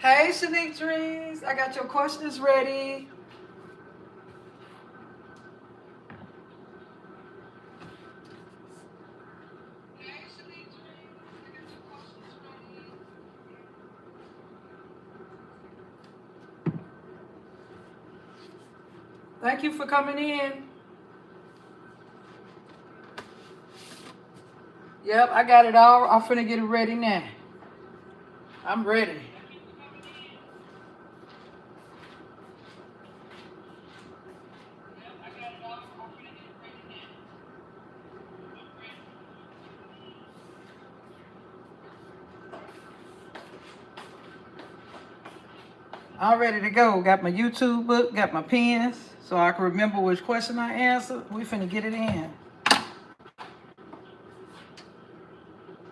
Hey, Shanique Dreams. I got your questions ready. Thank you for coming in. Yep, I got it all. I'm finna get it ready now. I'm ready. I'm ready to go. Got my YouTube book, got my pens, so I can remember which question I answered. We finna get it in.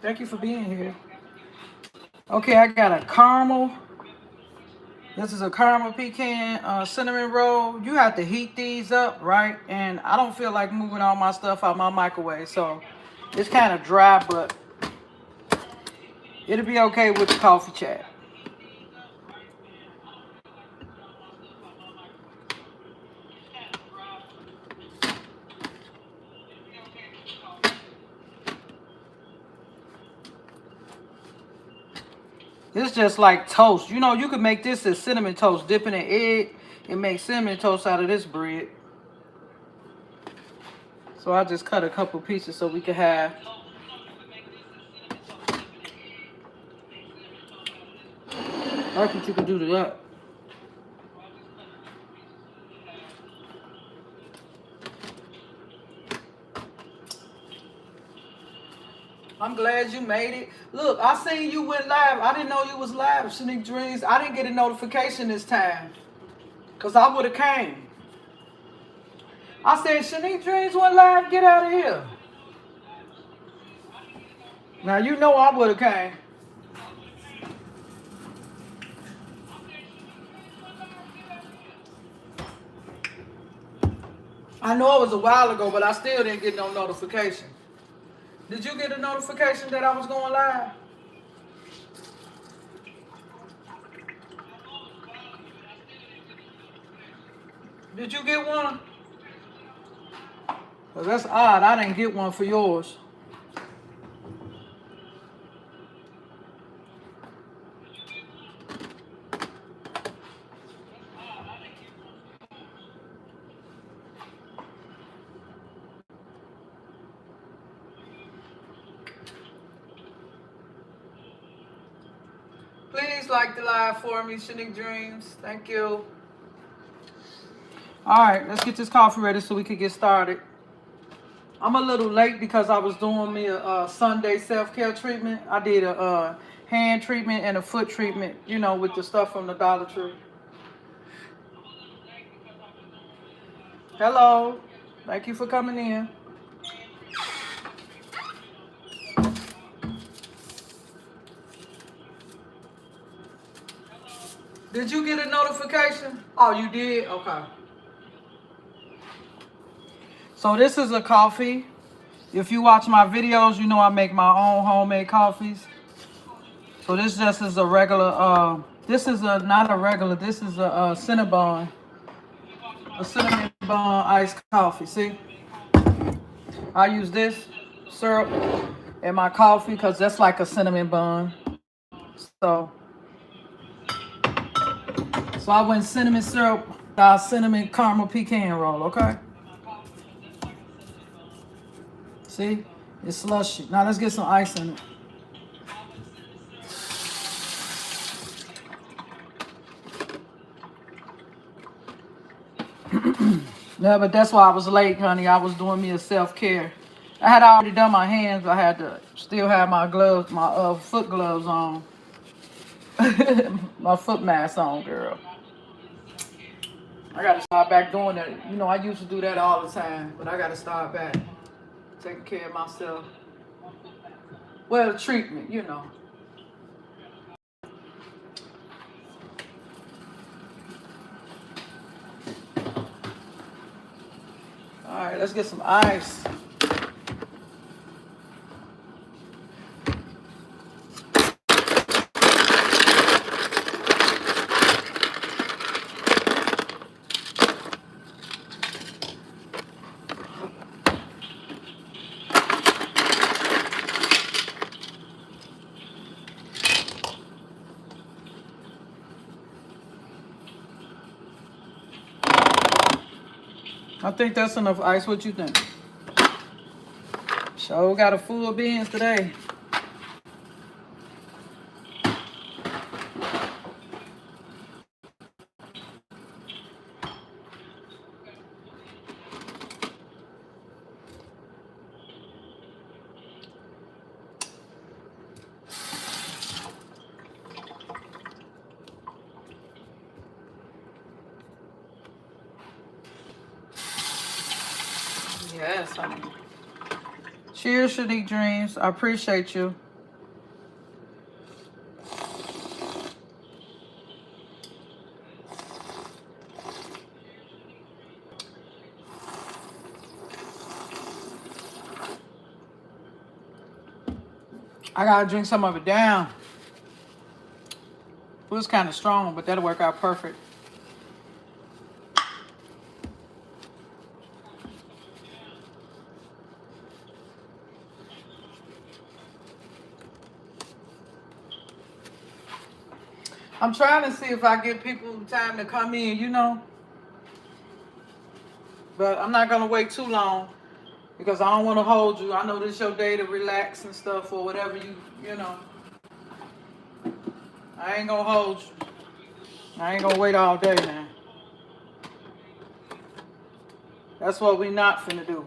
Thank you for being here. Okay, I got a caramel. This is a caramel pecan cinnamon roll. You have to heat these up, right? And I don't feel like moving all my stuff out my microwave, so it's kind of dry, but it'll be okay with the coffee chat. It's just like toast. You know, you could make this as cinnamon toast, dipping in egg and make cinnamon toast out of this bread. So I just cut a couple pieces so we can have. That's what you can do to that. I'm glad you made it. Look, I seen you went live. I didn't know you was live, Shanique Dreams. I didn't get a notification this time. Because I would have came. I said, Shanique Dreams went live. Get out of here. Now, you know I would have came. I know it was a while ago, but I still didn't get no notification. Did you get a notification that I was going live? Did you get one? Well, that's odd. I didn't get one for yours. Please like the live for me, Shanique Dreams. Thank you. All right, let's get this coffee ready so we can get started. I'm a little late because I was doing me a Sunday self-care treatment. I did a hand treatment and a foot treatment, you know, with the stuff from the Dollar Tree. Hello. Thank you for coming in. Did you get a notification? Oh, you did? Okay. So this is a coffee. If you watch my videos, you know I make my own homemade coffees. So this just is a regular, this is not a regular, this is a Cinnabon. A cinnamon bun iced coffee, see? I use this syrup in my coffee because that's like a cinnamon bun. So I went cinnamon syrup, cinnamon caramel pecan roll, okay? See? It's slushy. Now let's get some ice in it. Yeah, but that's why I was late, honey. I was doing me a self-care. I had already done my hands. I had to still have my gloves, my foot gloves on. My foot mask on, girl. I gotta start back doing that. You know, I used to do that all the time, but I gotta start back taking care of myself. Well, treatment, you know. All right, let's get some ice. I think that's enough ice. What you think? Sure got a full beans today. Yes, honey. Cheers, Shanique Dreams. I appreciate you. I gotta drink some of it down. It was kind of strong, but that'll work out perfect. I'm trying to see if I get people time to come in, you know. But I'm not gonna wait too long because I don't want to hold you. I know this your day to relax and stuff or whatever you know. I ain't gonna hold you. I ain't gonna wait all day, man. That's what we not finna do.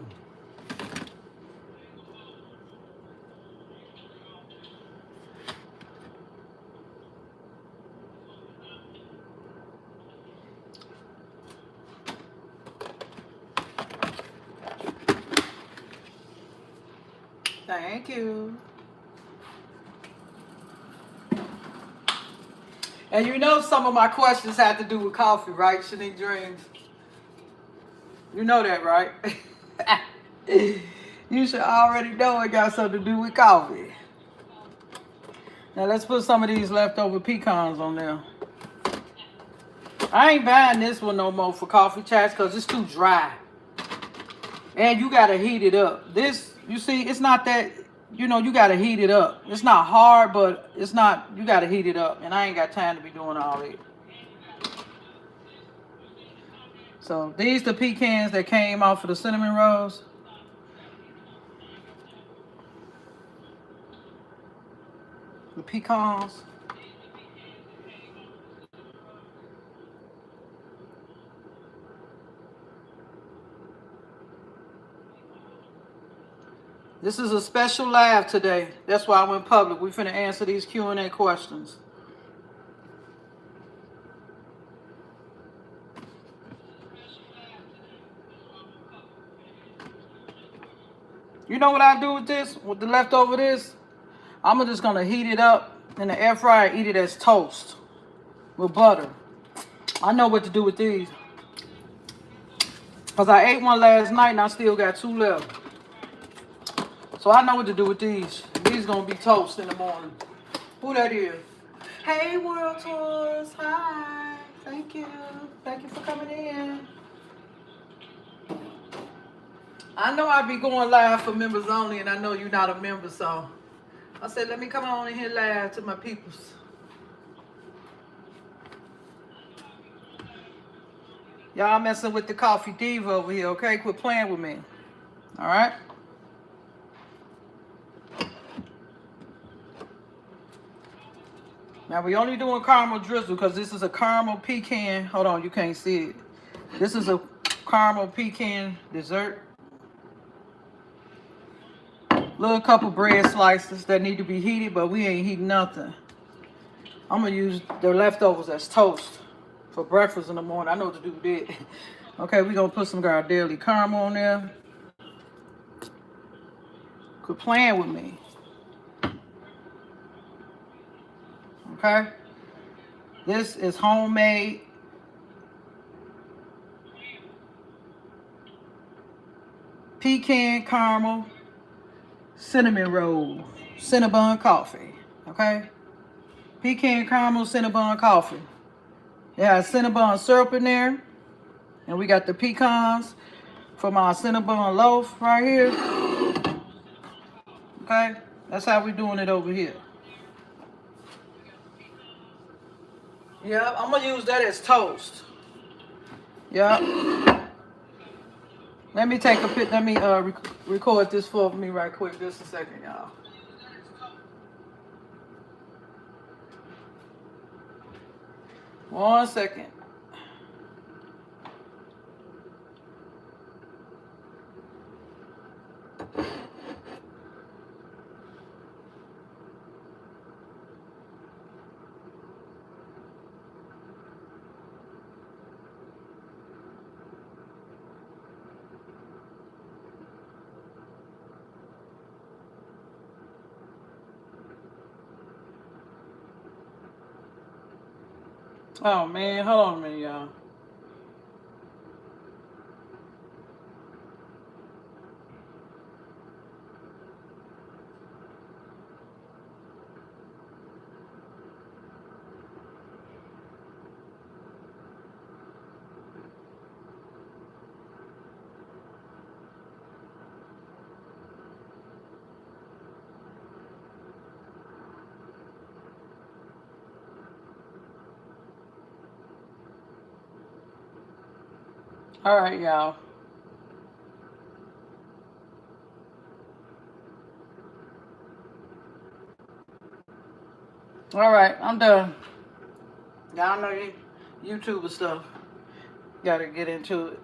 Thank you. And you know some of my questions had to do with coffee, right, Shanique Dreams? You know that, right? You should already know it got something to do with coffee. Now let's put some of these leftover pecans on there. I ain't buying this one no more for coffee chats because it's too dry. And you got to heat it up. This, you see, it's not that, you know, you got to heat it up. It's not hard, but it's not, you got to heat it up. And I ain't got time to be doing all that. So these the pecans that came off of the cinnamon rolls. The pecans. This is a special live today. That's why I went public. We finna answer these Q&A questions. You know what I do with this? With the leftover this? I'm just gonna heat it up in the air fryer and eat it as toast with butter. I know what to do with these. Because I ate one last night and I still got 2 left. So I know what to do with these. These gonna be toast in the morning. Who that is? Hey, World Tours. Hi. Thank you. Thank you for coming in. I know I be going live for members only, and I know you're not a member, so I said, let me come on in here live to my peoples. Y'all messing with the coffee diva over here, okay? Quit playing with me. All right? Now, we only doing caramel drizzle because this is a caramel pecan. Hold on, you can't see it. This is a caramel pecan dessert. Little couple bread slices that need to be heated, but we ain't heating nothing. I'm going to use the leftovers as toast for breakfast in the morning. I know what to do with it. Okay, we're going to put some Ghirardelli caramel on there. Quit playing with me. Okay? This is homemade pecan caramel cinnamon roll. Cinnabon coffee. Okay? Pecan caramel Cinnabon coffee. It has Cinnabon syrup in there. And we got the pecans from our Cinnabon loaf right here. Okay? That's how we doing it over here. Yep, I'm going to use that as toast. Yep. Let me take a pic. Let me record this for me right quick. Just a second, y'all. One second. Oh man, hold on a minute, y'all. All right, y'all. All right, I'm done. Y'all know you YouTube stuff. Gotta get into it.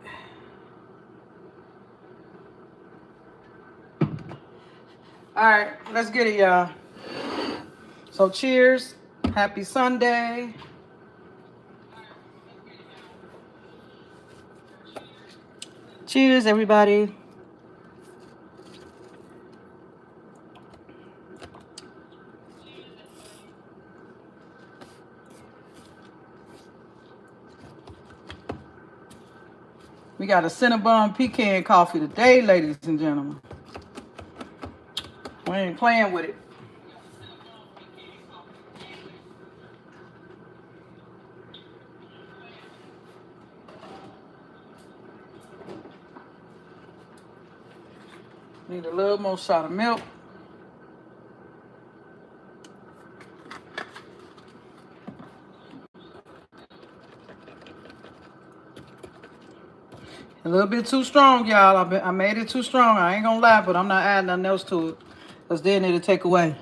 All right, let's get it, y'all. So cheers. Happy Sunday. Cheers, everybody. We got a Cinnabon pecan coffee today, ladies and gentlemen. We ain't playing with it. Need a little more shot of milk. A little bit too strong, y'all. I made it too strong. I ain't gonna lie, but I'm not adding nothing else to it. Because then it'll take away.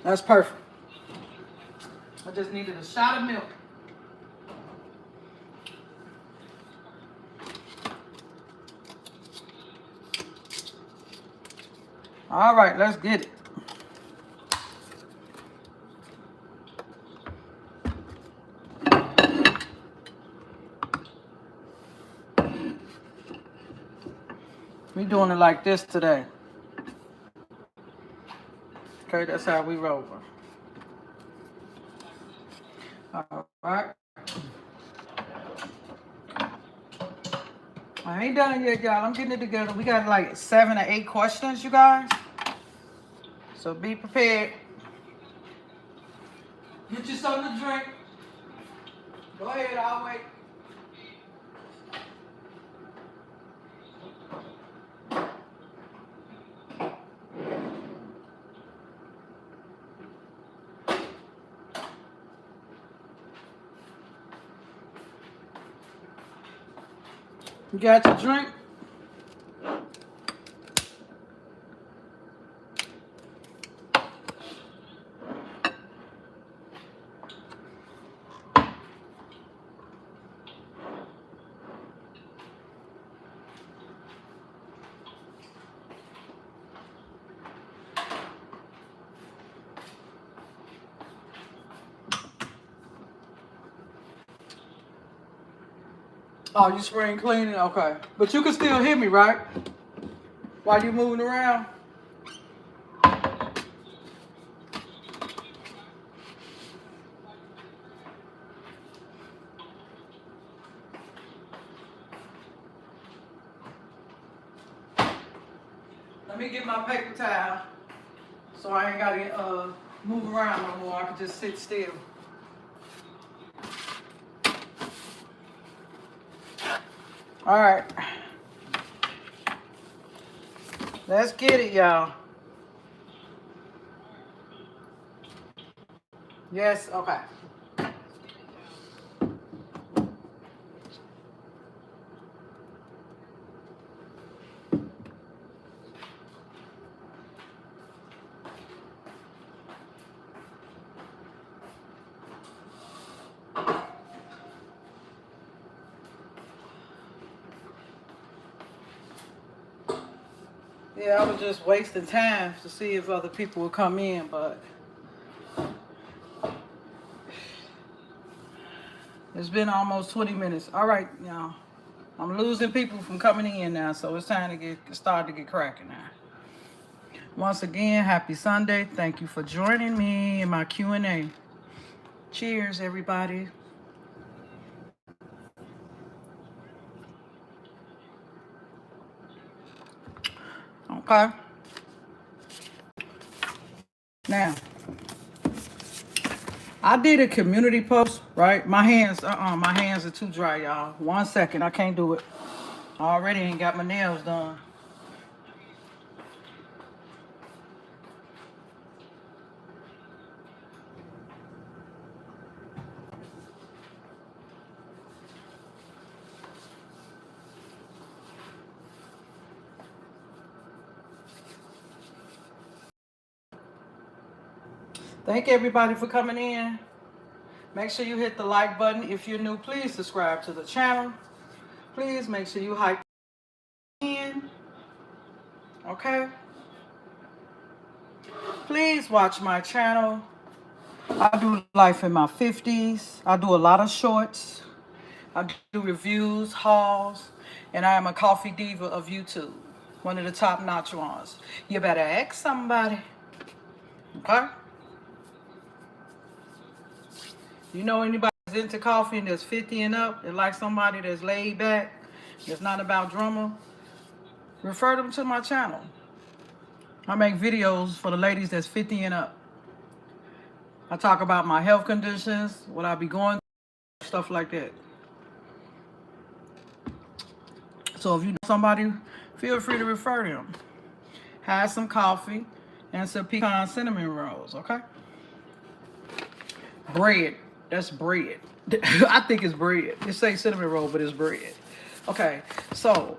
That's perfect. I just needed a shot of milk. All right, let's get it. We doing it like this today. Okay, that's how we roll. All right. I ain't done yet, y'all. I'm getting it together. We got like 7 or 8 questions, you guys. So be prepared. Get you something to drink. Go ahead, I'll wait. You got your drink? Oh, you spring cleaning? Okay. But you can still hear me, right? While you moving around? Let me get my paper towel so I ain't gotta move around no more. I can just sit still. All right. Let's get it, y'all. Yes, okay. Yeah, I was just wasting time to see if other people would come in, but it's been almost 20 minutes. All right, y'all. I'm losing people from coming in now, so it's time to start to get cracking now. Once again, happy Sunday. Thank you for joining me in my Q&A. Cheers, everybody. Okay. Now, I did a community post, right? My hands are too dry, y'all. 1 second, I can't do it. I already ain't got my nails done. Thank everybody for coming in. Make sure you hit the like button. If you're new, please subscribe to the channel. Please make sure you hype in. Okay? Please watch my channel. I do life in my 50s. I do a lot of shorts. I do reviews, hauls, and I am a coffee diva of YouTube. One of the top-notch ones. You better ask somebody. Okay? You know anybody that's into coffee and that's 50 and up and like somebody that's laid back, that's not about drama, refer them to my channel. I make videos for the ladies that's 50 and up. I talk about my health conditions, what I be going through, stuff like that. So if you know somebody, feel free to refer them. Have some coffee and some pecan cinnamon rolls, okay? Bread. That's bread. I think it's bread. It say cinnamon roll, but it's bread. Okay, so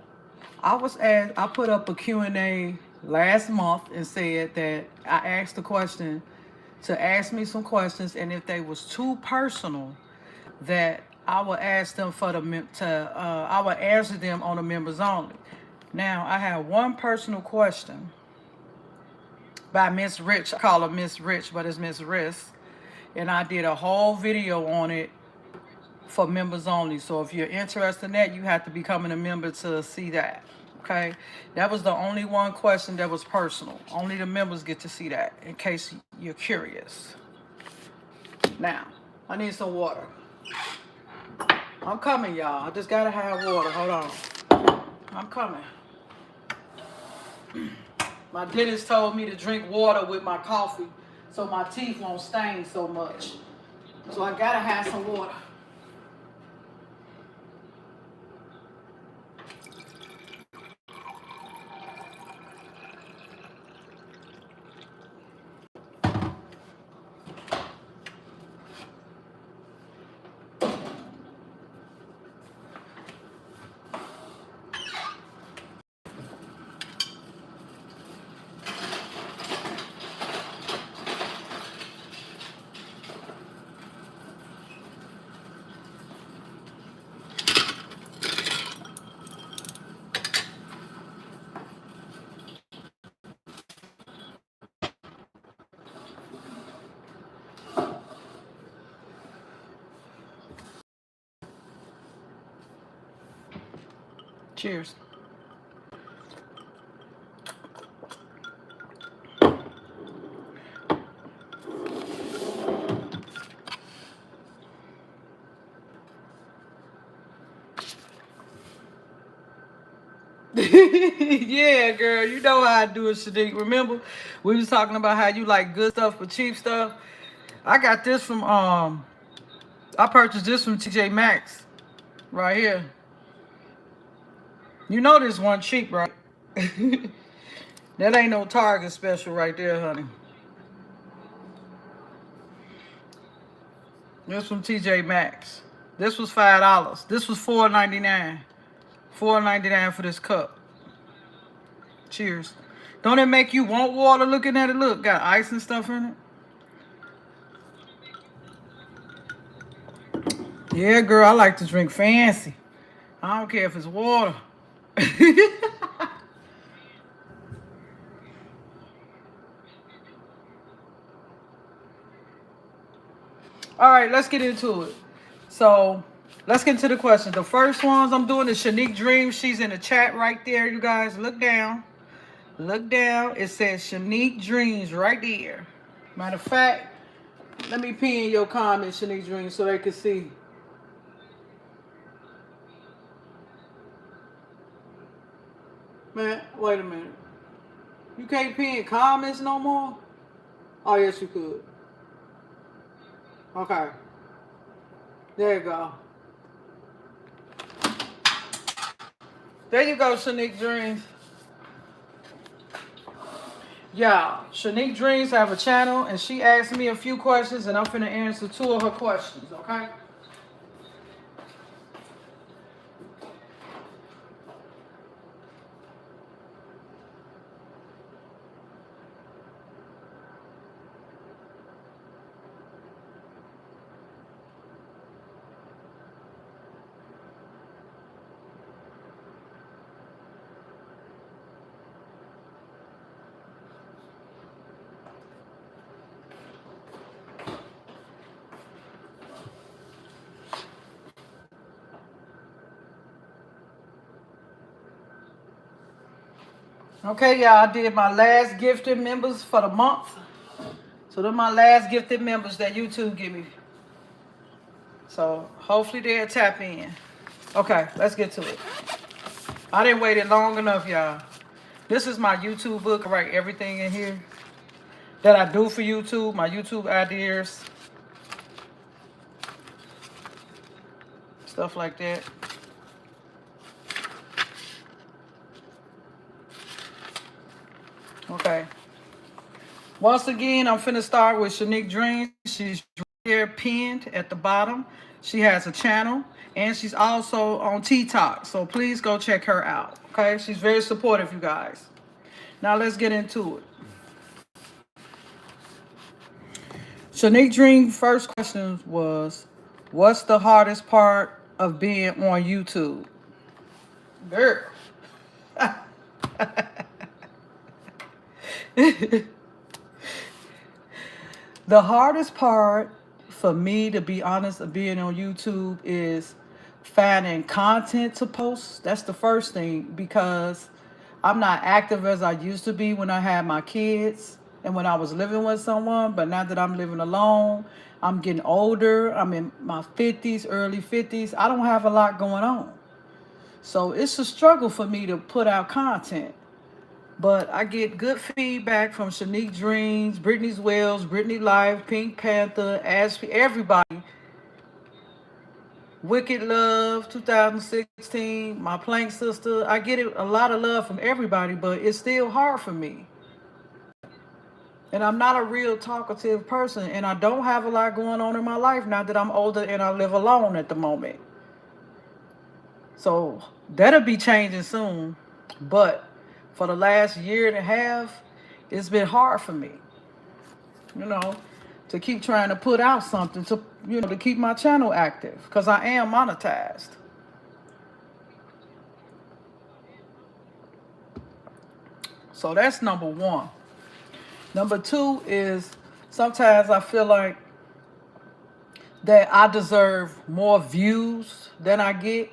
I put up a Q&A last month and said that I asked the question to ask me some questions, and if they was too personal, that I would ask them I would answer them on the members only. Now I have one personal question by Miss Rich. I call her Miss Rich, but it's Miss Riss, and I did a whole video on it for members only. So if you're interested in that, you have to become a member to see that. Okay, that was the only one question that was personal. Only the members get to see that, in case you're curious. Now, I need some water. I'm coming, y'all. I just gotta have water. Hold on. I'm coming. My dentist told me to drink water with my coffee so my teeth won't stain so much. So I gotta have some water. Cheers. Yeah, girl, you know how I do it, Sadiq. Remember, we was talking about how you like good stuff for cheap stuff. I got this from I purchased this from TJ Maxx right here. You know this one cheap, right? That ain't no Target special right there, honey. This from TJ Maxx. This was $5. This was $4.99. $4.99 for this cup. Cheers. Don't it make you want water looking at it? Look, got ice and stuff in it. Yeah, girl, I like to drink fancy. I don't care if it's water. All right, let's get into it. So let's get into the questions. The first ones I'm doing is Shanique Dreams. She's in the chat right there. You guys look down. Look down. It says Shanique Dreams right there. Matter of fact, let me pin your comment, Shanique Dreams, so they can see. Man, wait a minute. You can't pin comments no more? Oh, yes, you could. Okay. There you go. There you go, Shanique Dreams. Yeah, Shanique Dreams have a channel, and she asked me a few questions, and I'm finna answer 2 of her questions, okay? Okay, y'all, I did my last gifted members for the month. So they're my last gifted members that YouTube give me. So hopefully they'll tap in. Okay, let's get to it. I didn't wait it long enough, y'all. This is my YouTube book. I write everything in here that I do for YouTube, my YouTube ideas, stuff like that. Okay. Once again, I'm finna start with Shanique Dreams. She's right there pinned at the bottom. She has a channel, and she's also on TikTok. So please go check her out. Okay, she's very supportive, you guys. Now let's get into it. Shanique Dreams' first question was, what's the hardest part of being on YouTube? Girl. The hardest part for me, to be honest, of being on YouTube is finding content to post. That's the first thing, because I'm not active as I used to be when I had my kids and when I was living with someone. But now that I'm living alone, I'm getting older. I'm in my 50s, early 50s. I don't have a lot going on. So it's a struggle for me to put out content. But I get good feedback from Shanique Dreams, Brittany's Wells, Brittany Life, Pink Panther, Ashby, everybody. Wicked Love, 2016, my Plank Sister. I get a lot of love from everybody, but it's still hard for me. And I'm not a real talkative person, and I don't have a lot going on in my life now that I'm older and I live alone at the moment. So that'll be changing soon. But for the last year and a half, it's been hard for me, to keep trying to put out something to keep my channel active, because I am monetized. So that's number one. Number two is sometimes I feel like that I deserve more views than I get.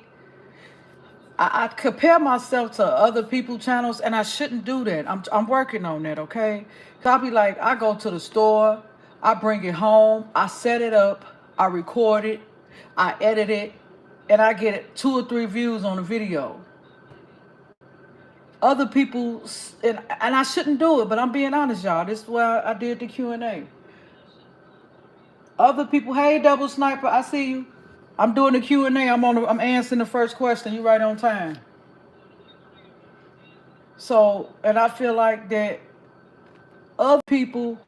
I compare myself to other people's channels, and I shouldn't do that. I'm working on that, okay? I'll be like, I go to the store, I bring it home, I set it up, I record it, I edit it, and I get 2 or 3 views on the video. Other people, and I shouldn't do it, but I'm being honest, y'all. This is why I did the Q&A. Other people, hey, Double Sniper, I see you. I'm doing the Q&A. I'm answering the first question. You right on time. So, and I feel like that other people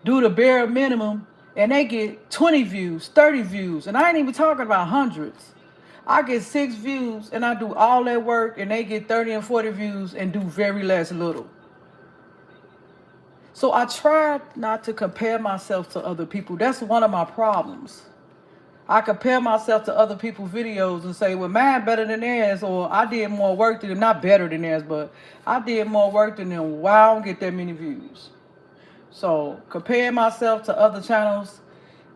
do the bare minimum and they get 20 views, 30 views. And I ain't even talking about hundreds. I get 6 views and I do all that work, and they get 30 and 40 views and do very little. So I try not to compare myself to other people. That's one of my problems. I compare myself to other people's videos and say, well, mine better than theirs, or I did more work than them. Not better than theirs, but I did more work than them. Why I don't get that many views? So comparing myself to other channels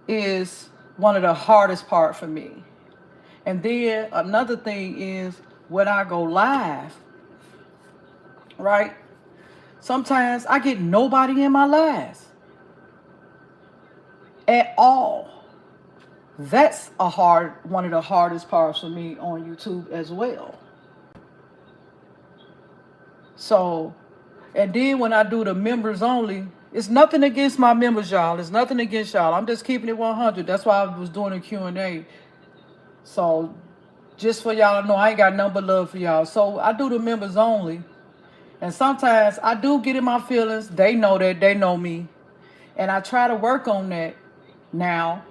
is one of the hardest part for me. And then another thing is when I go live, right? Sometimes I get nobody in my lives at all. That's one of the hardest parts for me on YouTube as well. So, and then when I do the members only, it's nothing against my members, y'all. It's nothing against y'all. I'm just keeping it 100. That's why I was doing a Q&A. So, just for y'all to know, I ain't got nothing but love for y'all. So, I do the members only. And sometimes I do get in my feelings. They know that. They know me. And I try to work on that now.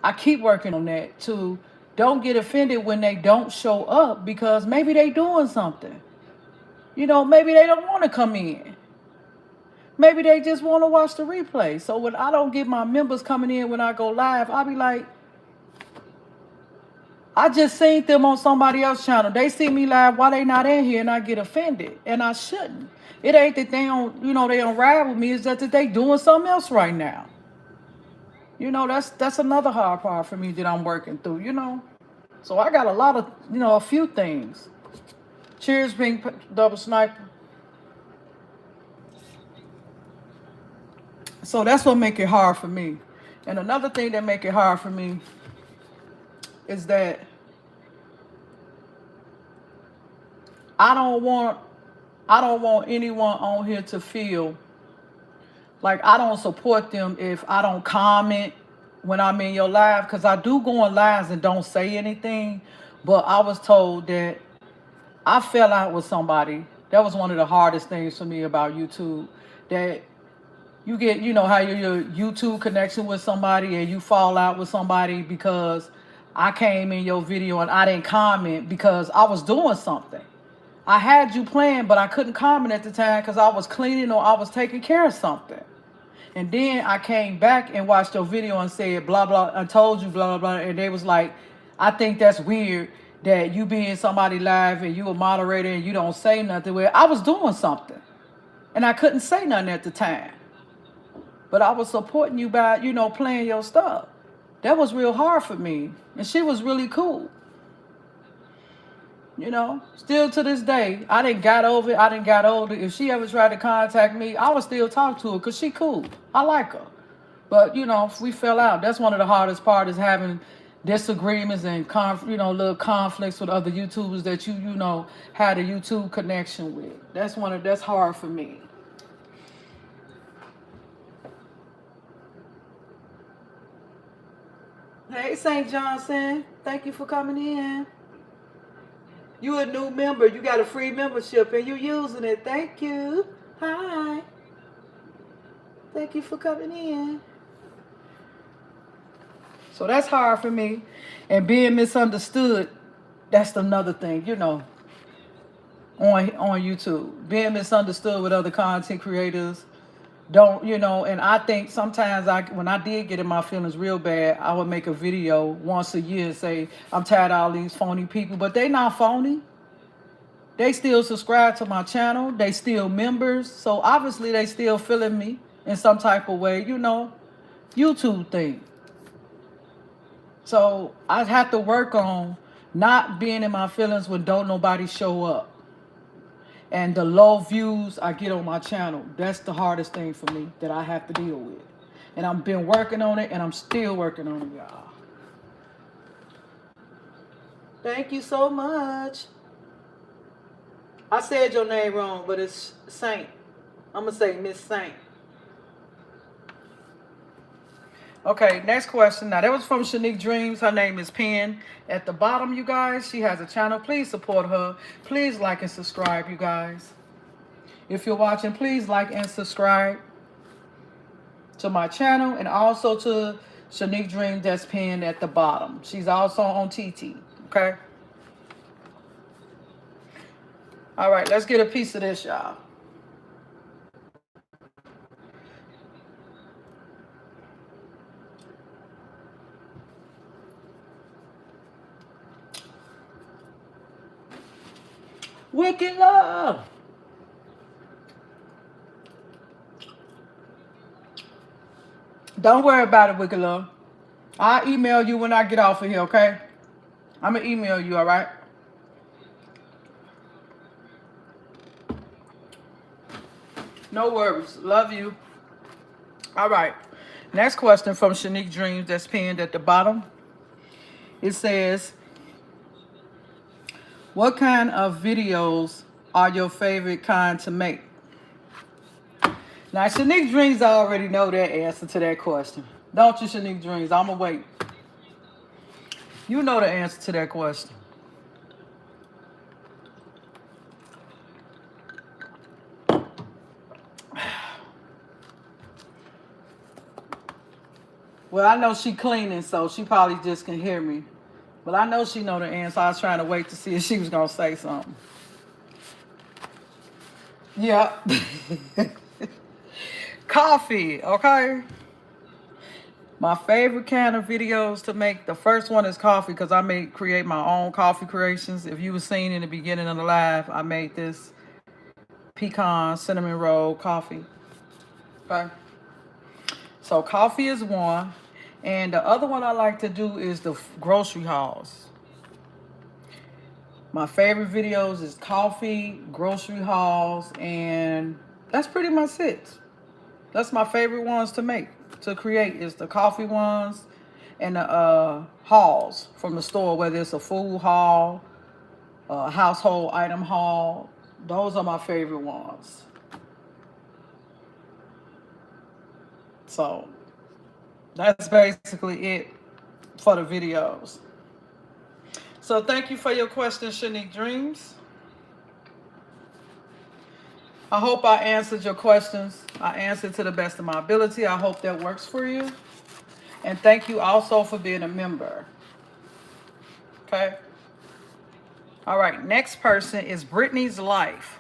I keep working on that too. Don't get offended when they don't show up because maybe they doing something. You know, maybe they don't want to come in. Maybe they just want to watch the replay. So when I don't get my members coming in when I go live, I'll be like, I just seen them on somebody else's channel. They see me live, why they not in here? And I get offended. And I shouldn't. It ain't that they don't, they don't ride with me. It's just that they doing something else right now. You know, that's another hard part for me that I'm working through, So I got a lot of, a few things. Cheers, being double sniper. So that's what make it hard for me. And another thing that make it hard for me is that I don't want anyone on here to feel like I don't support them if I don't comment when I'm in your live, because I do go on lives and don't say anything. But I was told that I fell out with somebody. That was one of the hardest things for me about YouTube. That you get, how your YouTube connection with somebody and you fall out with somebody because I came in your video and I didn't comment because I was doing something. I had you playing, but I couldn't comment at the time because I was cleaning or I was taking care of something. And then I came back and watched your video and said, blah, blah, I told you, blah, blah, blah. And they was like, I think that's weird that you be in somebody live and you a moderator and you don't say nothing. Well, I was doing something and I couldn't say nothing at the time. But I was supporting you by, playing your stuff. That was real hard for me. And she was really cool. Still to this day, I didn't got over it. If she ever tried to contact me, I would still talk to her because she cool. I like her. But, we fell out. That's one of the hardest parts is having disagreements and, little conflicts with other YouTubers that you had a YouTube connection with. That's hard for me. Hey, St. Johnson. Thank you for coming in. You a new member. You got a free membership and you using it. Thank you. Hi. Thank you for coming in. So that's hard for me. And being misunderstood, that's another thing, on YouTube. Being misunderstood with other content creators. And I think sometimes when I did get in my feelings real bad, I would make a video once a year and say, I'm tired of all these phony people, but they not phony. They still subscribe to my channel. They still members. So obviously they still feeling me in some type of way, YouTube thing. So I have to work on not being in my feelings when don't nobody show up. And the low views I get on my channel, that's the hardest thing for me that I have to deal with. And I've been working on it, and I'm still working on it, y'all. Thank you so much. I said your name wrong, but it's Saint. I'm going to say Miss Saint. Okay, next question. Now, that was from Shanique Dreams. Her name is Pen. At the bottom, you guys, she has a channel. Please support her. Please like and subscribe, you guys. If you're watching, please like and subscribe to my channel and also to Shanique Dreams that's pinned at the bottom. She's also on TT, okay? All right, let's get a piece of this, y'all. Wicked love. Don't worry about it, Wicked love. I'll email you when I get off of here, okay? I'm going to email you, all right? No worries. Love you. All right. Next question from Shanique Dreams that's pinned at the bottom. It says, what kind of videos are your favorite kind to make? Now, Shanique Dreams, I already know that answer to that question. Don't you, Shanique Dreams? I'm going to wait. You know the answer to that question. Well, I know she cleaning, so she probably just can hear me. But I know she know the answer. I was trying to wait to see if she was going to say something. Yeah. Coffee, okay? My favorite kind of videos to make, the first one is coffee because I create my own coffee creations. If you were seeing in the beginning of the live, I made this pecan cinnamon roll coffee. Okay? So coffee is one. And the other one I like to do is the grocery hauls. My favorite videos is coffee, grocery hauls, and that's pretty much it. That's my favorite ones to make, to create, is the coffee ones and the hauls from the store, whether it's a food haul, a household item haul. Those are my favorite ones. So that's basically it for the videos. So thank you for your question, Shanique Dreams. I hope I answered your questions. I answered to the best of my ability. I hope that works for you. And thank you also for being a member. Okay? All right, next person is Brittany's Life.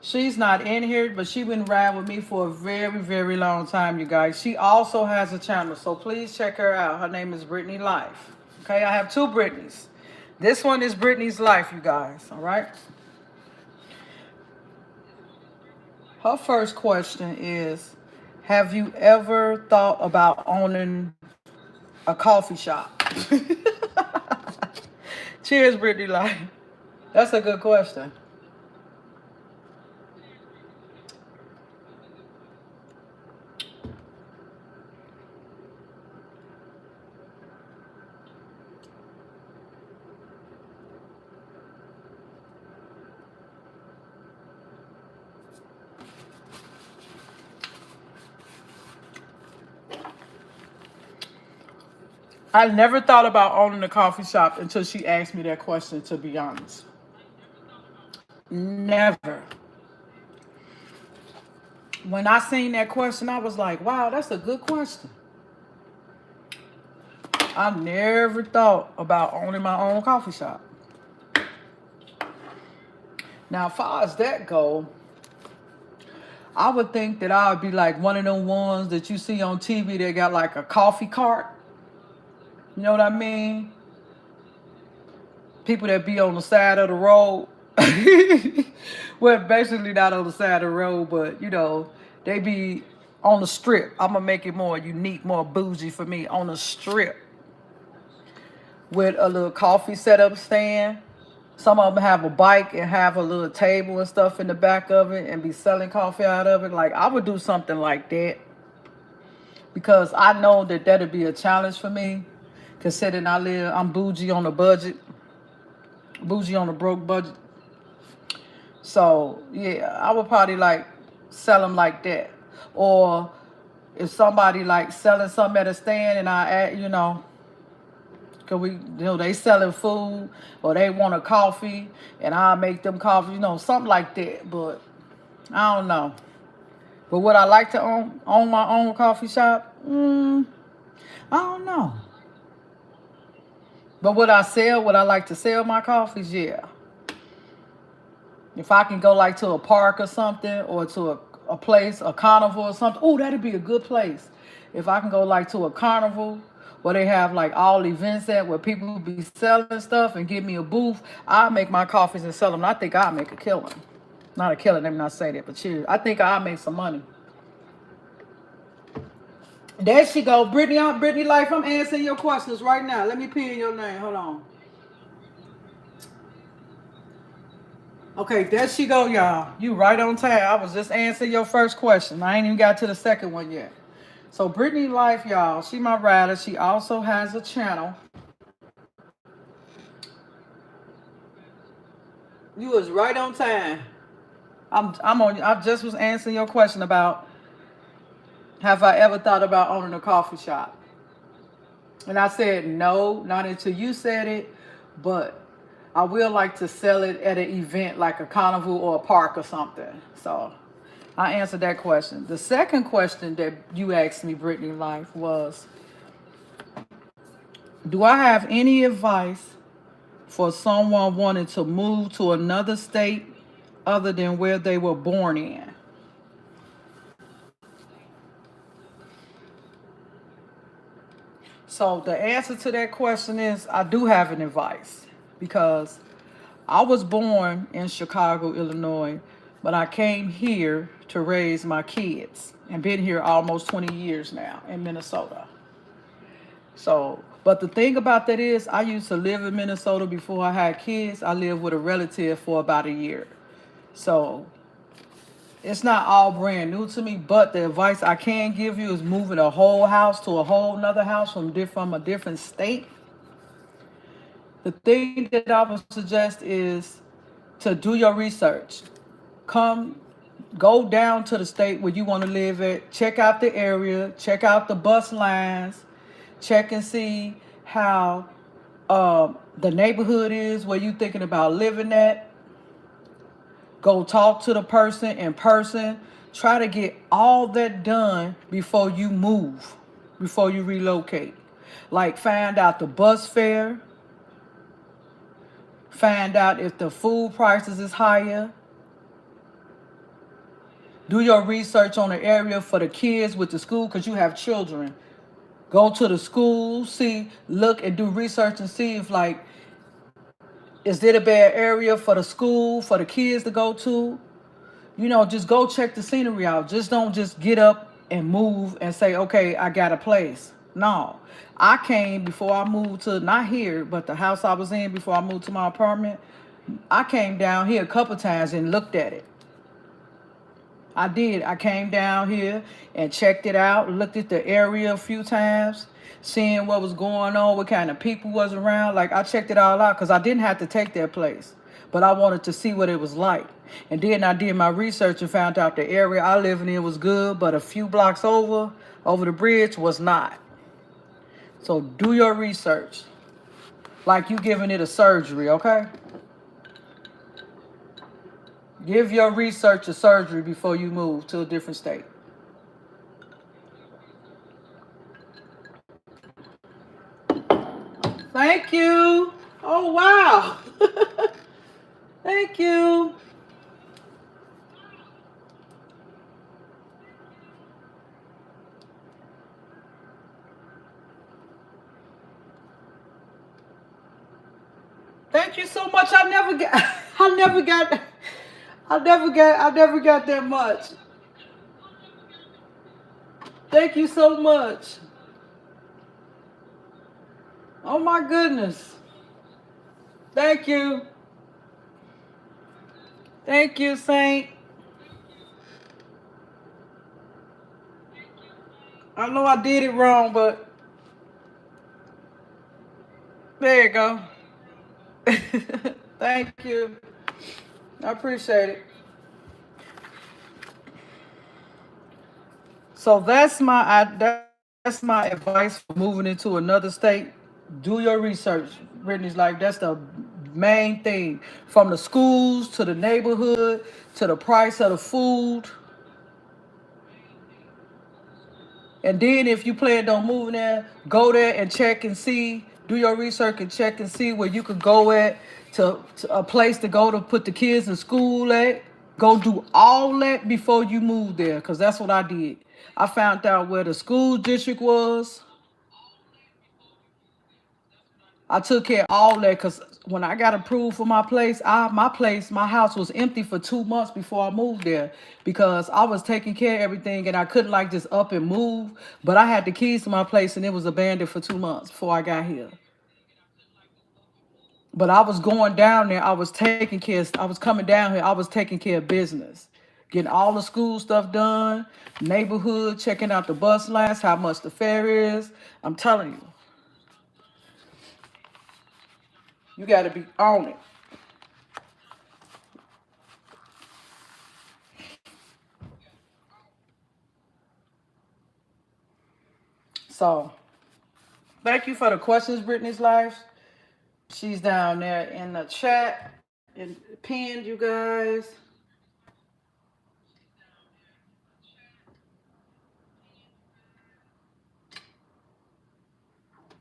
She's not in here, but she's been riding with me for a very, very long time, you guys. She also has a channel, so please check her out. Her name is Brittany Life. Okay, I have two Brittany's. This one is Brittany's Life, you guys, all right? Her first question is, have you ever thought about owning a coffee shop? Cheers, Brittany Life. That's a good question. I never thought about owning a coffee shop until she asked me that question, to be honest. Never. When I seen that question, I was like, wow, that's a good question. I never thought about owning my own coffee shop. Now, as far as that go, I would think that I would be like one of them ones that you see on TV that got like a coffee cart. You know what I mean? People that be on the side of the road. Well, basically not on the side of the road, but, you know, they be on the strip. I'm going to make it more unique, more bougie for me. On the strip. With a little coffee setup stand. Some of them have a bike and have a little table and stuff in the back of it and be selling coffee out of it. Like, I would do something like that. Because I know that that'd be a challenge for me. Considering I'm bougie on a budget. Bougie on a broke budget. So, yeah, I would probably like sell them like that. Or if somebody like selling something at a stand and I add, you know, cause they selling food or they want a coffee and I make them coffee, you know, something like that. But I don't know. But would I like to own my own coffee shop? I don't know. But would I like to sell my coffees? Yeah. If I can go like to a park or something, or to a place, a carnival or something. Oh, that'd be a good place. If I can go like to a carnival where they have like all events at where people be selling stuff and give me a booth, I'll make my coffees and sell them. I think I'll make a killing. Not a killing, let me not say that, but cheers. I think I'll make some money. There she go. Brittany, Brittany Life, I'm answering your questions right now. Let me pin your name. Hold on. Okay, there she go, y'all. You right on time. I was just answering your first question. I ain't even got to the second one yet. So Brittany Life, y'all, she my rider. She also has a channel. You was right on time. I just was answering your question about have I ever thought about owning a coffee shop? And I said no, not until you said it, but I will like to sell it at an event like a carnival or a park or something. So I answered that question. The second question that you asked me, Brittany Life, was do I have any advice for someone wanting to move to another state other than where they were born in? So the answer to that question is I do have an advice because I was born in Chicago, Illinois, but I came here to raise my kids and been here almost 20 years now in Minnesota. So, but the thing about that is I used to live in Minnesota before I had kids. I lived with a relative for about a year. So it's not all brand new to me, but the advice I can give you is moving a whole house to a whole nother house from a different state. The thing that I would suggest is to do your research. Go down to the state where you want to live at, check out the area, check out the bus lines, check and see how the neighborhood is where you thinking about living at. Go talk to the person in person. Try to get all that done before you move, before you relocate. Like find out the bus fare, find out if the food prices is higher. Do your research on the area for the kids with the school because you have children. Go to the school, look and do research and see if is it a bad area for the school, for the kids to go to? Just go check the scenery out. Just don't just get up and move and say, okay, I got a place. No. I came before I moved to, not here, but the house I was in before I moved to my apartment. I came down here a couple times and looked at it. I did. I came down here and checked it out, looked at the area a few times, seeing what was going on, what kind of people was around. Like I checked it all out because I didn't have to take that place, but I wanted to see what it was like. And then I did my research and found out the area I live in was good, but a few blocks over the bridge was not. So do your research like you giving it a surgery, okay? Give your research a surgery before you move to a different state. Thank you. Oh, wow. Thank you. Thank you so much. I never got that much. Thank you so much. Oh my goodness. Thank you. Thank you, Saint. I know I did it wrong, but there you go. Thank you. I appreciate it. So that's my advice for moving into another state. Do your research. Brittany's like that's the main thing. From the schools to the neighborhood to the price of the food. And then if you plan on moving there, go there and check and see. Do your research and check and see where you could go at to a place to go to put the kids in school at. Go do all that before you move there, because that's what I did. I found out where the school district was. I took care of all that because when I got approved for my place, my house was empty for 2 months before I moved there because I was taking care of everything and I couldn't like just up and move. But I had the keys to my place and it was abandoned for 2 months before I got here. But I was going down there. I was taking care. I was coming down here. I was taking care of business, getting all the school stuff done, neighborhood, checking out the bus lines, how much the fare is. I'm telling you, you got to be on it. So, thank you for the questions, Brittany's life. She's down there in the chat and pinned you guys.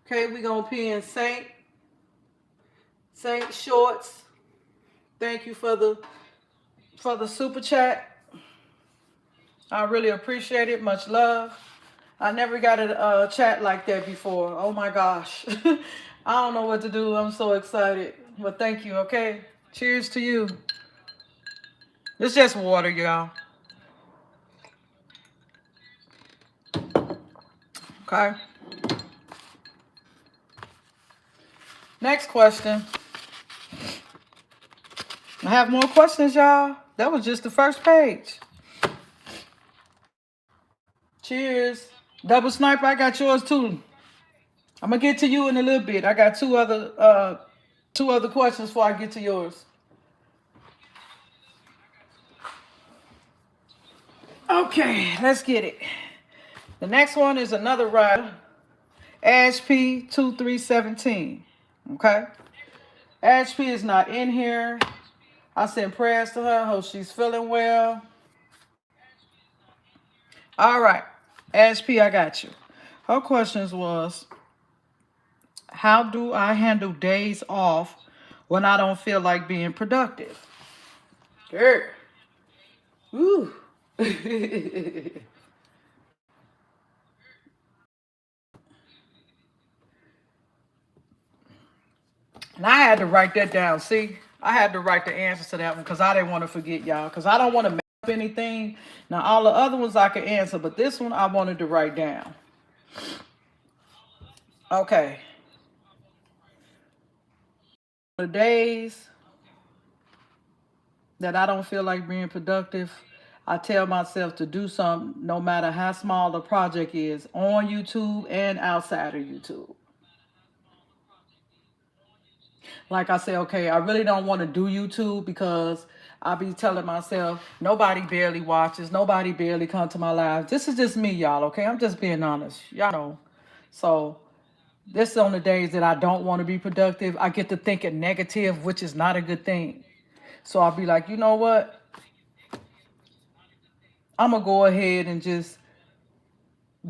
Okay, we gonna pin Saint Shorts. Thank you for the super chat. I really appreciate it. Much love. I never got a chat like that before. Oh my gosh. I don't know what to do. I'm so excited. But thank you, okay? Cheers to you. It's just water, y'all. Okay. Next question. I have more questions, y'all. That was just the first page. Cheers. Double Sniper, I got yours too. I'm gonna get to you in a little bit. I got two other questions before I get to yours. Okay, let's get it. The next one is another rider, Ash P2317. Okay, Ash P is not in here. I send prayers to her. Hope she's feeling well. All right, Ash P, I got you. Her questions was, how do I handle days off when I don't feel like being productive? Girl. Ooh. And I had to write that down. See, I had to write the answers to that one because I didn't want to forget y'all. Because I don't want to mess up anything. Now, all the other ones I could answer, but this one I wanted to write down. Okay. The days that I don't feel like being productive, I tell myself to do something no matter how small the project is on YouTube and outside of YouTube. Like I say, okay, I really don't want to do YouTube because I be telling myself nobody barely watches, nobody barely come to my live. This is just me, y'all, okay? I'm just being honest. Y'all know. So this is on the days that I don't want to be productive. I get to thinking negative, which is not a good thing. So I'll be like, you know what? I'm gonna go ahead and just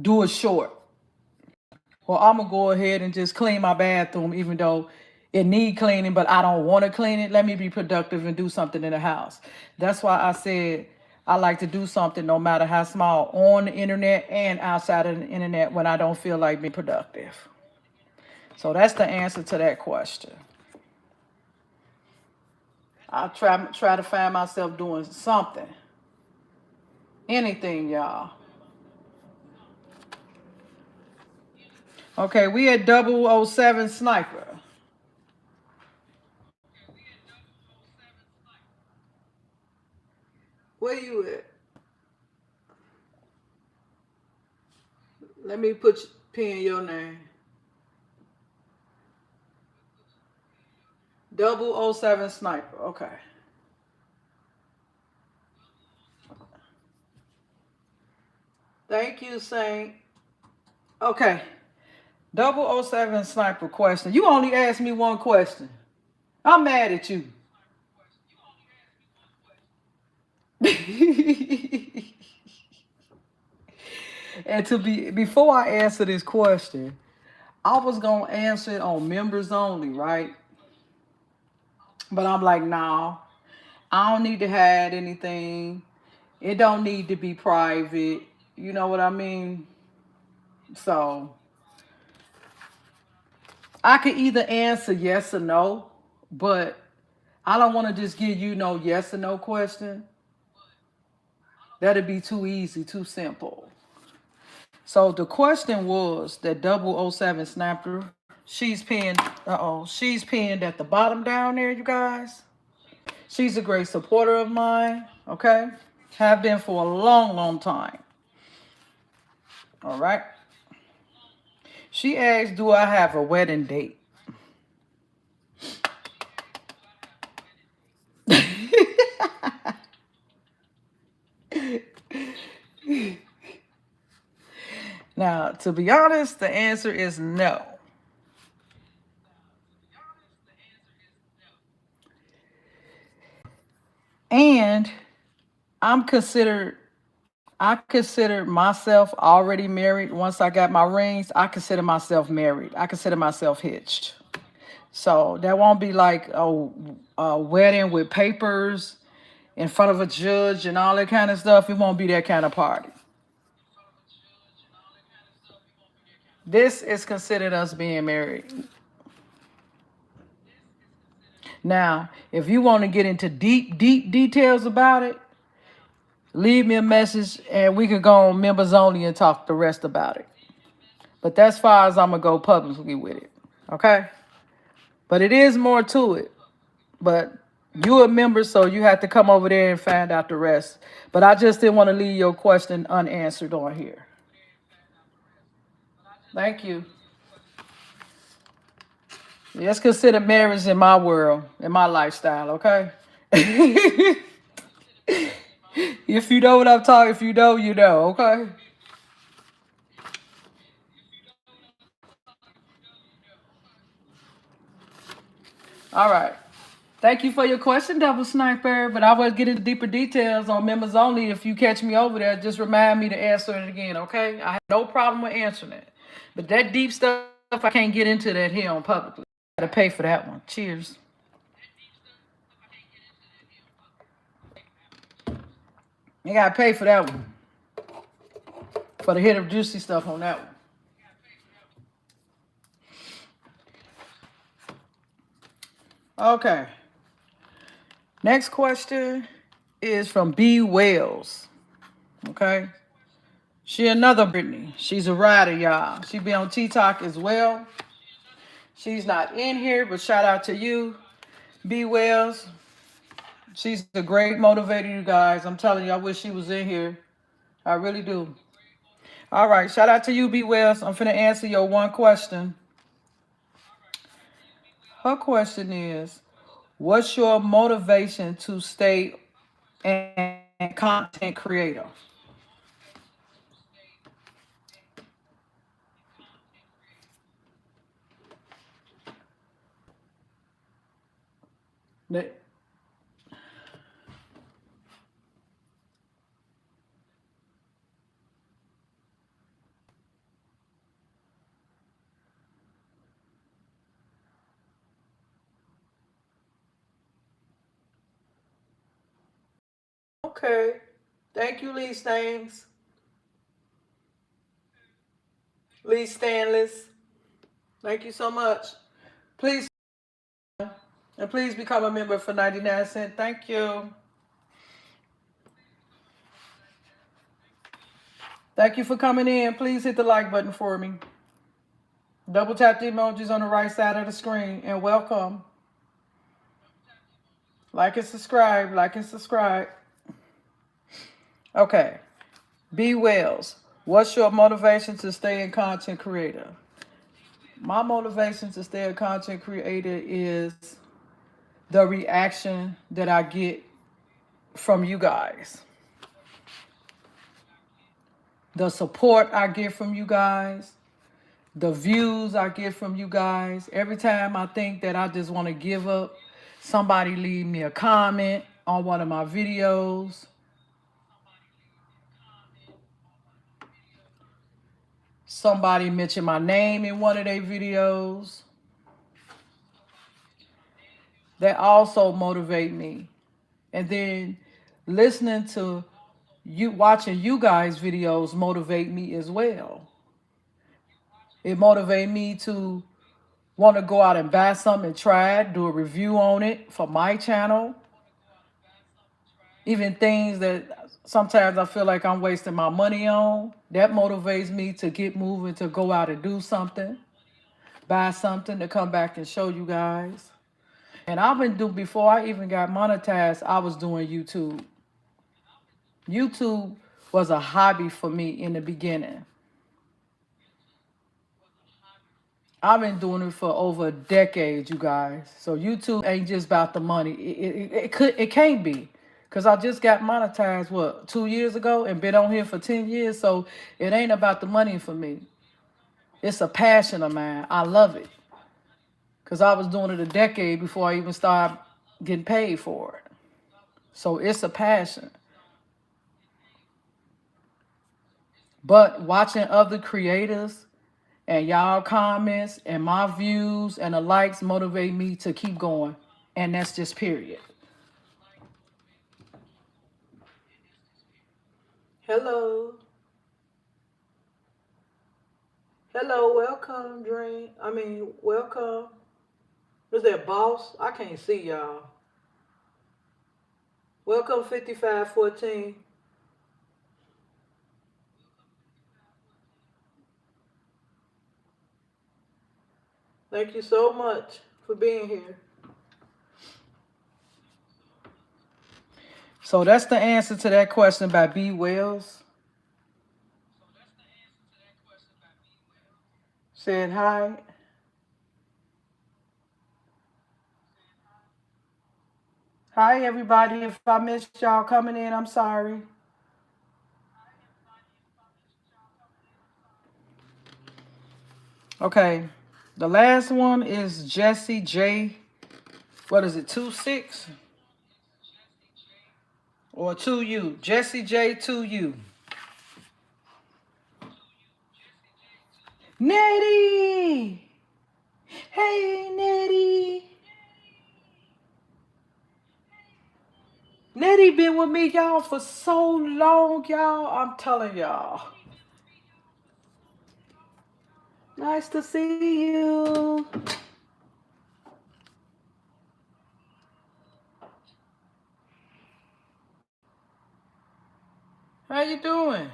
do it short. Or I'm gonna go ahead and just clean my bathroom, even though it need cleaning, but I don't want to clean it. Let me be productive and do something in the house. That's why I said I like to do something no matter how small on the internet and outside of the internet when I don't feel like being productive. So that's the answer to that question. I try to find myself doing something. Anything, y'all. Okay, we at 007 Sniper. Where you at? Let me pin your name. 007 Sniper. Okay. Thank you, Saint. Okay. 007 Sniper question. You only asked me one question. I'm mad at you. And before I answer this question, I was gonna answer it on members only, right? But I'm like, nah, I don't need to hide anything. It don't need to be private. You know what I mean? So I could either answer yes or no, but I don't want to just give you no yes or no question. That'd be too easy, too simple. So the question was that 007 Snapper, she's pinned at the bottom down there, you guys. She's a great supporter of mine, okay? Have been for a long, long time. All right. She asked, do I have a wedding date? Now, to be honest, the answer is no. And I consider myself already married. Once I got my rings, I consider myself married. I consider myself hitched. So that won't be like a wedding with papers in front of a judge and all that kind of stuff. It won't be that kind of party. This is considered us being married. Now, if you want to get into deep, deep details about it, leave me a message and we can go on members only and talk the rest about it. But that's far as I'm going to go publicly with it. Okay? But it is more to it. But you a member, so you have to come over there and find out the rest. But I just didn't want to leave your question unanswered on here. Thank you. It's considered marriage in my world, in my lifestyle, okay? If you know what I'm talking, if you know, you know, okay? All right. Thank you for your question, Double Sniper. But I will get into deeper details on members only. If you catch me over there, just remind me to answer it again, okay? I have no problem with answering it. But that deep stuff, I can't get into that here on publicly. I gotta pay for that one. Cheers. You gotta pay for that one. For the hit of juicy stuff on that one. Okay. Next question is from B. Wells. Okay. She another Brittany. She's a rider, y'all. She be on TikTok as well. She's not in here, but shout out to you, B. Wells. She's a great motivator, you guys. I'm telling you, I wish she was in here. I really do. All right. Shout out to you, B. Wells. I'm finna answer your one question. Her question is, what's your motivation to stay a content creator? Okay. Thank you, Lee Staines. Lee Stanless. Thank you so much. Please, and please become a member for 99 cents. Thank you. Thank you for coming in. Please hit the like button for me. Double tap the emojis on the right side of the screen and welcome. Like and subscribe. Like and subscribe. Okay. B. Wells. What's your motivation to stay in content creator? My motivation to stay a content creator is the reaction that I get from you guys. The support I get from you guys. The views I get from you guys. Every time I think that I just want to give up, somebody leave me a comment on one of my videos. Somebody mention my name in one of their videos. That also motivate me. And then listening to you, watching you guys videos motivate me as well. It motivate me to Want to go out and buy something and try it, do a review on it for my channel, even things that sometimes I feel like I'm wasting my money on, that motivates me to get moving, to go out and do something, buy something to come back and show you guys. And I've been doing, before I even got monetized, I was doing YouTube. YouTube was a hobby for me in the beginning. I've been doing it for over a decade, you guys. So YouTube ain't just about the money. It can't be, cause I just got monetized 2 years ago and been on here for 10 years. So it ain't about the money for me. It's a passion of mine. I love it, cause I was doing it a decade before I even started getting paid for it. So it's a passion. But watching other creators and y'all comments and my views and the likes motivate me to keep going. And that's just period. Hello. Hello, welcome, Dream. Welcome. Is that boss? I can't see y'all. Welcome, 5514. Thank you so much for being here. So that's the answer to that question by B. Wells. Said hi. Hi, everybody. If I missed y'all coming in, I'm sorry. Okay. The last one is Jesse J. What is it, 26? Or 2U? Jesse J 2U. Nettie! Hey, Nettie! Nettie been with me, y'all, for so long, y'all. I'm telling y'all. Nice to see you. How you doing?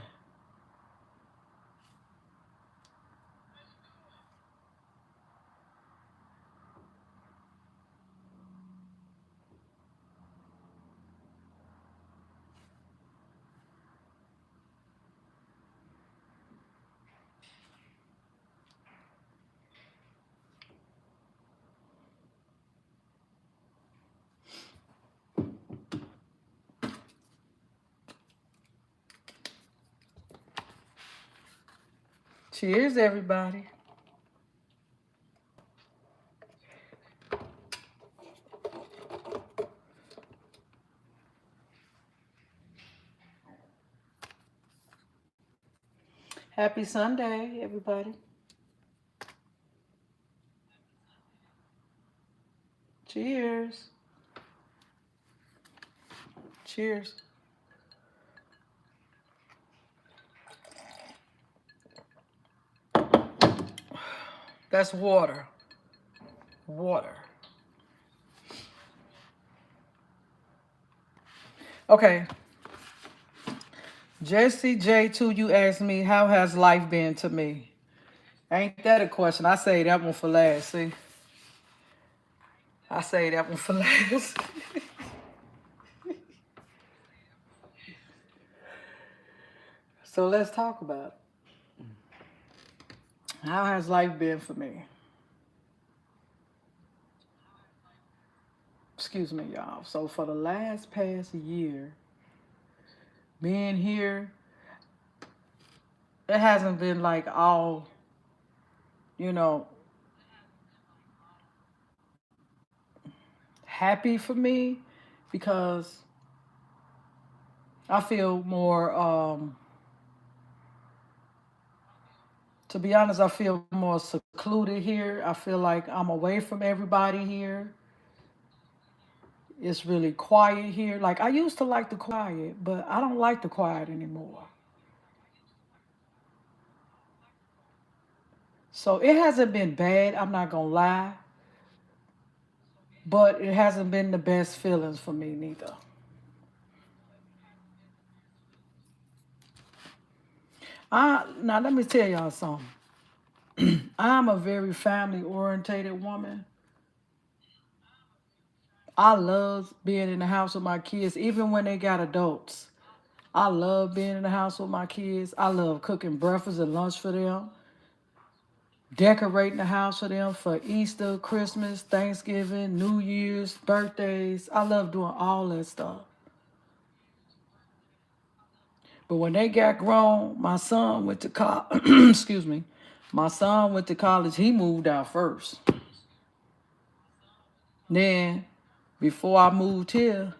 Cheers, everybody. Happy Sunday, everybody. Cheers. Cheers. That's water. Water. Okay. Jesse J2, you asked me, how has life been to me? Ain't that a question? I say that one for last, see? I say that one for last. So let's talk about it. How has life been for me? Excuse me, y'all. So for the past year, being here, it hasn't been like all, you know, happy for me, because I feel more, to be honest, I feel more secluded here. I feel like I'm away from everybody here. It's really quiet here. Like, I used to like the quiet, but I don't like the quiet anymore. So it hasn't been bad, I'm not gonna lie, but it hasn't been the best feelings for me neither. Now let me tell y'all something. I'm a very family orientated woman. I love being in the house with my kids, even when they got adults. I love being in the house with my kids. I love cooking breakfast and lunch for them, decorating the house for them for Easter, Christmas, Thanksgiving, New Year's, birthdays. I love doing all that stuff. But when they got grown, my son went to college. Excuse me. My son went to college. He moved out first. Then, before I moved here,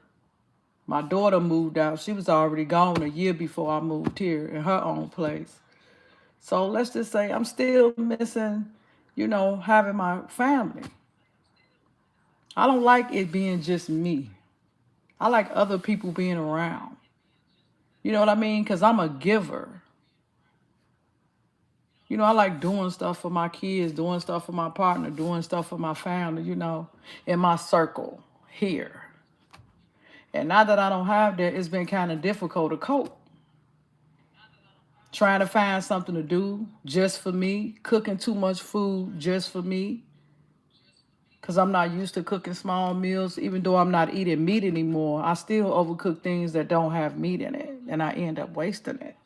my daughter moved out. She was already gone a year before I moved here in her own place. So let's just say I'm still missing, having my family. I don't like it being just me. I like other people being around. You know what I mean? Because I'm a giver. I like doing stuff for my kids, doing stuff for my partner, doing stuff for my family, in my circle here. And now that I don't have that, it's been kind of difficult to cope. Trying to find something to do just for me, cooking too much food just for me, because I'm not used to cooking small meals. Even though I'm not eating meat anymore, I still overcook things that don't have meat in it, and I end up wasting it.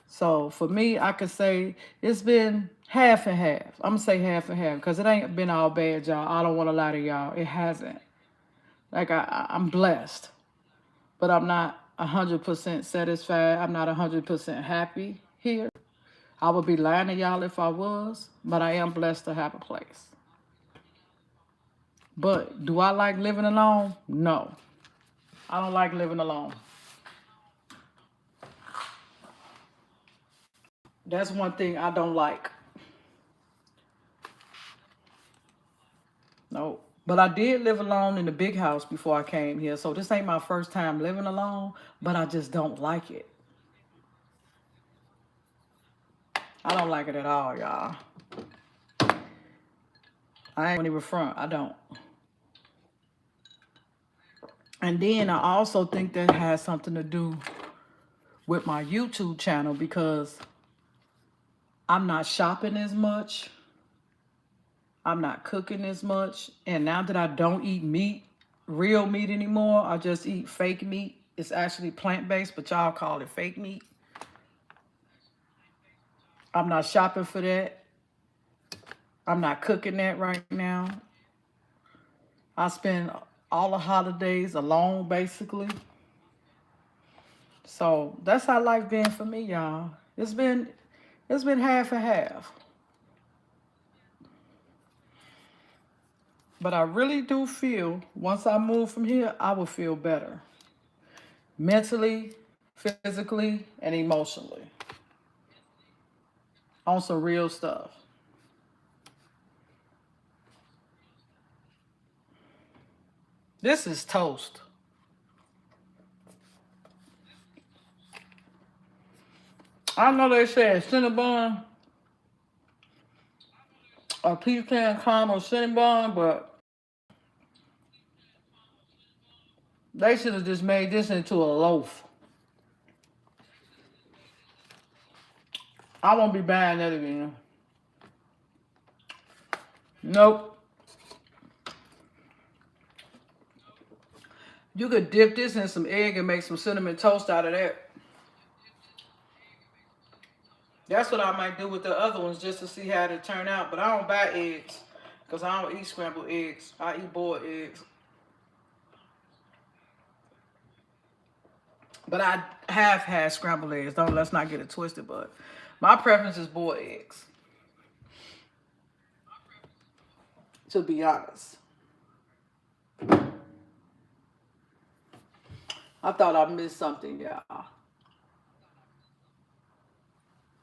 So for me, I could say it's been half and half. I'm going to say half and half because it ain't been all bad, y'all. I don't want to lie to y'all. It hasn't. Like, I'm blessed, but I'm not 100% satisfied. I'm not 100% happy here. I would be lying to y'all if I was, but I am blessed to have a place. But do I like living alone? No. I don't like living alone. That's one thing I don't like. No. But I did live alone in the big house before I came here. So this ain't my first time living alone, but I just don't like it. I don't like it at all, y'all. I ain't even front. I don't. And then I also think that has something to do with my YouTube channel because I'm not shopping as much. I'm not cooking as much. And now that I don't eat meat, real meat anymore, I just eat fake meat. It's actually plant-based, but y'all call it fake meat. I'm not shopping for that. I'm not cooking that right now. I spend all the holidays alone, basically. So that's how life been for me, y'all. It's been half and half. But I really do feel once I move from here, I will feel better. Mentally, physically, and emotionally. On some real stuff. This is toast. I know they said Cinnabon or pecan caramel Cinnabon, but they should have just made this into a loaf. I won't be buying that again. Nope. You could dip this in some egg and make some cinnamon toast out of that. That's what I might do with the other ones just to see how they turn out. But I don't buy eggs because I don't eat scrambled eggs. I eat boiled eggs. But I have had scrambled eggs. Let's not get it twisted. But my preference is boiled eggs. To be honest. I thought I missed something, y'all.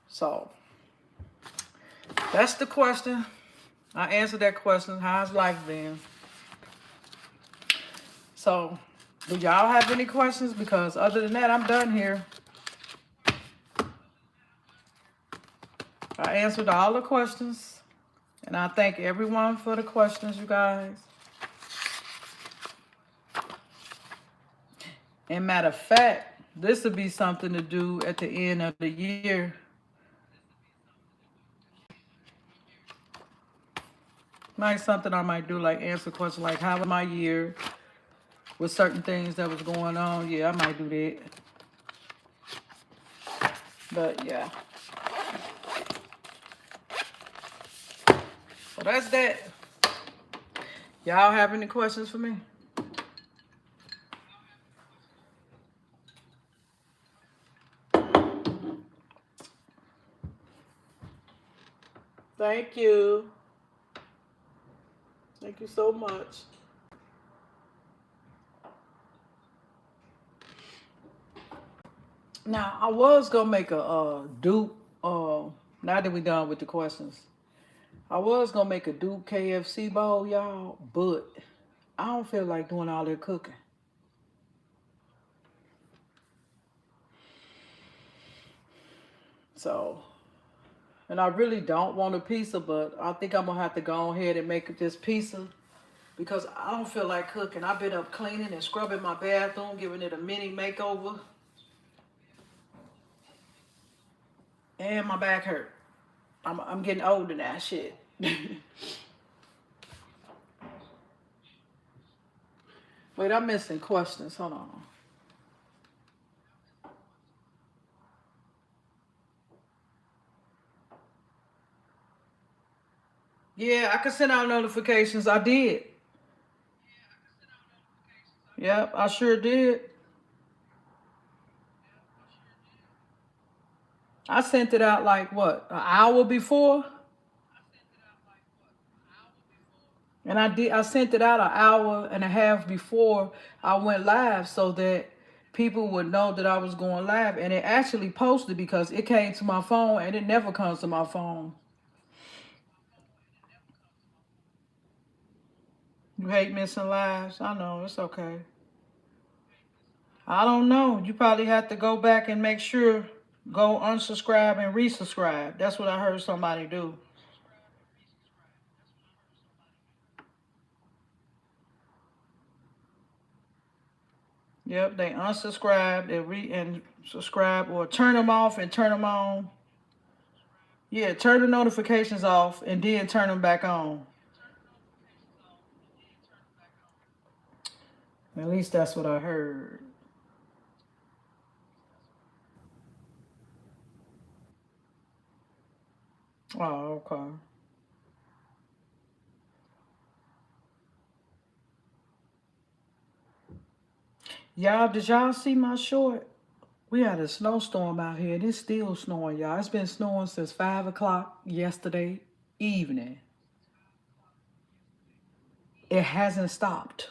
So, that's the question. I answered that question. How's life been? So, do y'all have any questions? Because other than that, I'm done here. I answered all the questions. And I thank everyone for the questions, you guys. And matter of fact, this would be something to do at the end of the year. Might something I might do, like answer questions like how was my year with certain things that was going on. Yeah, I might do that. But yeah. So that's that. Y'all have any questions for me? Thank you. Thank you so much. Now, I was going to make a dupe. Now that we done with the questions. I was going to make a dupe KFC bowl, y'all. But I don't feel like doing all that cooking. So, and I really don't want a pizza, but I think I'm going to have to go ahead and make this pizza because I don't feel like cooking. I've been up cleaning and scrubbing my bathroom, giving it a mini makeover. And my back hurt. I'm getting older now, shit. Wait, I'm missing questions. Hold on. Yeah, I can send out notifications. I did. Yep, I sure did. I sent it out like what, an hour before? And I sent it out an hour and a half before I went live so that people would know that I was going live. And it actually posted because it came to my phone and it never comes to my phone. You hate missing lives? I know, it's okay. I don't know. You probably have to go back and make sure, go unsubscribe and resubscribe. That's what I heard somebody do. Yep, they unsubscribe, and subscribe, or turn them off and turn them on. Yeah, turn the notifications off and then turn them back on. At least that's what I heard. Oh, okay. Y'all, did y'all see my short? We had a snowstorm out here, and it's still snowing, y'all. It's been snowing since 5 o'clock yesterday evening. It hasn't stopped.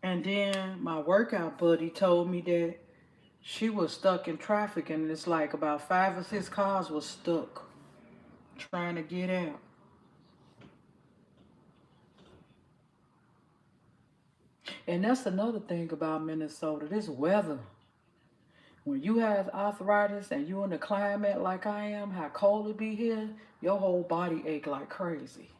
And then my workout buddy told me that she was stuck in traffic, and it's like about 5 or 6 cars was stuck trying to get out. And that's another thing about Minnesota, this weather. When you have arthritis and you in the climate like I am, how cold it be here, your whole body ache like crazy.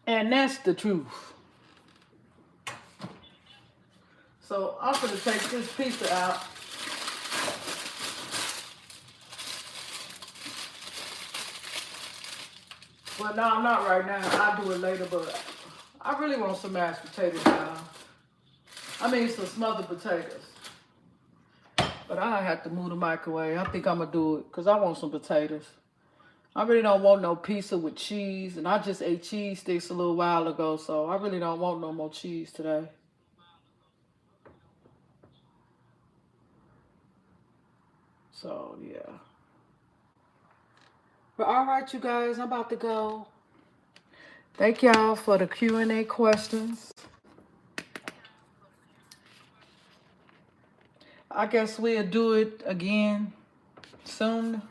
And that's the truth. So I'm gonna take this pizza out. Well, no, I'm not right now. I'll do it later, but I really want some mashed potatoes now. I mean, some smothered potatoes. But I have to move the microwave. I think I'm gonna do it because I want some potatoes. I really don't want no pizza with cheese, and I just ate cheese sticks a little while ago, so I really don't want no more cheese today. So yeah. But all right, you guys, I'm about to go. Thank y'all for the Q&A questions. I guess we'll do it again soon.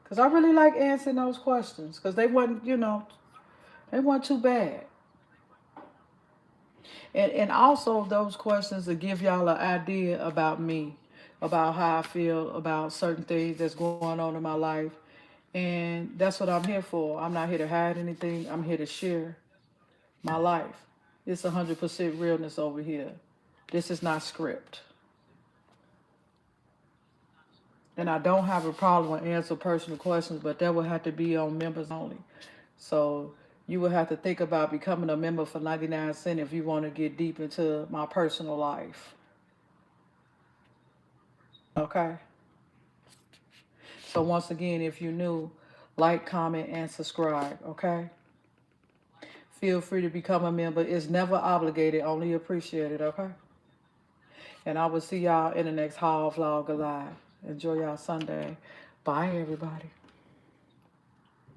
Because I really like answering those questions. Because they wasn't, they weren't too bad. And also those questions to give y'all an idea about me, about how I feel about certain things that's going on in my life. And that's what I'm here for. I'm not here to hide anything. I'm here to share my life. It's 100% realness over here. This is not script. And I don't have a problem with answer personal questions, but that would have to be on members only. So you would have to think about becoming a member for 99 cents if you want to get deep into my personal life. Okay? So once again, if you're new, like, comment, and subscribe, okay? Feel free to become a member. It's never obligated, only appreciated, okay? And I will see y'all in the next Haul Vlog Alive. Enjoy y'all Sunday. Bye, everybody.